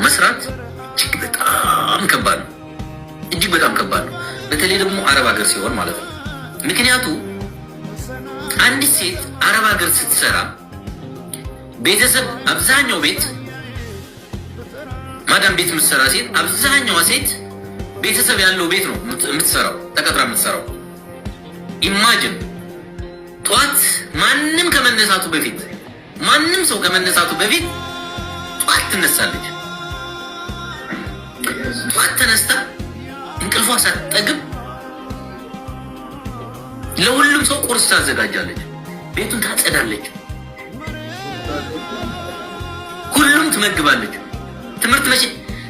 መስራት እጅግ በጣም ከባድ ነው። እጅግ በጣም ከባድ ነው። በተለይ ደግሞ አረብ ሀገር ሲሆን ማለት ነው። ምክንያቱ አንዲት ሴት አረብ ሀገር ስትሰራ ቤተሰብ አብዛኛው ቤት ማዳም ቤት የምትሰራ ሴት አብዛኛዋ ሴት ቤተሰብ ያለው ቤት ነው የምትሰራው፣ ተቀጥራ የምትሰራው። ኢማጂን ጧት ማንም ሰው ከመነሳቱ በፊት ጧት ትነሳለች። ጧት ተነስታ እንቅልፏ ሳትጠግብ ለሁሉም ሰው ቁርስ ታዘጋጃለች፣ ቤቱን ታጸዳለች፣ ሁሉም ትመግባለች።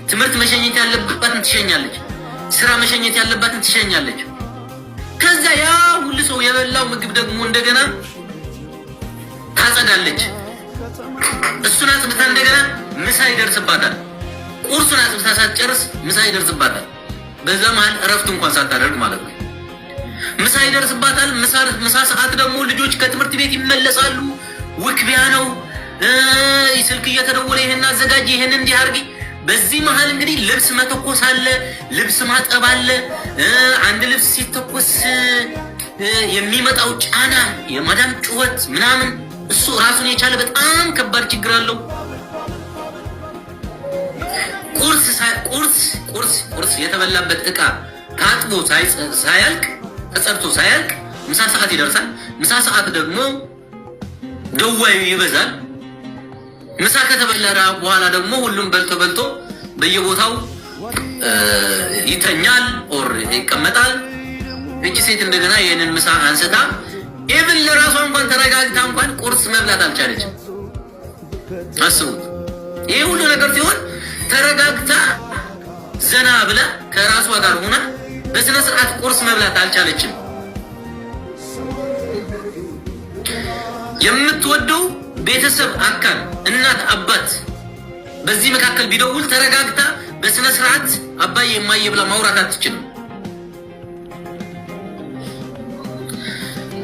ትምህርት መሸኘት ያለባትን ትሸኛለች፣ ስራ መሸኘት ያለባትን ትሸኛለች። ከዛ ያ ሁሉ ሰው የበላው ምግብ ደግሞ እንደገና ታጸዳለች። እሱን አጽድታ እንደገና ምሳ ይደርስባታል። ቁርሱን አጽድታ ሳትጨርስ ምሳ ይደርስባታል። በዛ መሀል እረፍት እንኳን ሳታደርግ ማለት ነው። ምሳ ይደርስባታል። ምሳ ሰዓት ደግሞ ልጆች ከትምህርት ቤት ይመለሳሉ። ውክቢያ ነው፣ ስልክ እየተደወለ ይሄን አዘጋጅ፣ ይሄን እንዲህ አድርጊ። በዚህ መሀል እንግዲህ ልብስ መተኮስ አለ፣ ልብስ ማጠብ አለ። አንድ ልብስ ሲተኮስ የሚመጣው ጫና፣ የማዳም ጩኸት ምናምን እሱ ራሱን የቻለ በጣም ከባድ ችግር አለው። ቁርስ የተበላበት እቃ ታጥቦ ሳያልቅ ተጸድቶ ሳያልቅ ምሳ ሰዓት ይደርሳል። ምሳ ሰዓት ደግሞ ደዋዩ ይበዛል። ምሳ ከተበላ በኋላ ደግሞ ሁሉም በልቶ በየቦታው ይተኛል ኦር ይቀመጣል። እቺ ሴት እንደገና ይሄንን ምሳ አንስታ ኢቭን ለራሷ እንኳን ተረጋግታ እንኳን ቁርስ መብላት አልቻለችም። አስቡት። ይሄ ሁሉ ነገር ሲሆን ተረጋግታ ዘና ብላ ከራሷ ጋር ሆና በስነ ስርዓት ቁርስ መብላት አልቻለችም። የምትወደው ቤተሰብ አካል እናት፣ አባት በዚህ መካከል ቢደውል ተረጋግታ በስነ ስርዓት አባዬ እማዬ ብላ ማውራት አትችልም።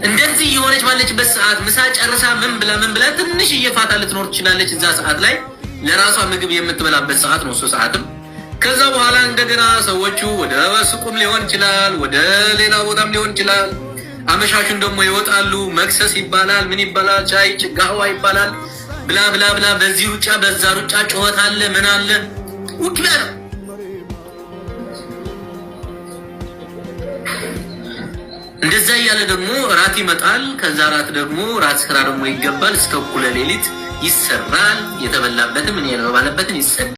እንደዚህ የሆነች ባለችበት ሰዓት ምሳ ጨርሳ ምን ብላ ትንሽ እየፋታ ልትኖር ትችላለች። እዛ ሰዓት ላይ ለራሷ ምግብ የምትበላበት ሰዓት ነው እሱ ሰዓትም። ከዛ በኋላ እንደገና ሰዎቹ ወደ ሱቁም ሊሆን ይችላል፣ ወደ ሌላ ቦታም ሊሆን ይችላል። አመሻሹን ደግሞ ይወጣሉ። መክሰስ ይባላል፣ ምን ይባላል፣ ቻይ ጭጋዋ ይባላል፣ ብላ በዚህ ሩጫ በዛ ሩጫ ጩኸት አለ፣ ምን አለ፣ ውክላ ነው። እንደዛ እያለ ደግሞ ራት ይመጣል። ከዛ ራት ደግሞ ራት ስራ ደግሞ ይገባል። እስከ እኩለ ሌሊት ይሰራል። የተበላበትም ምን ያለበትን ይሰራል።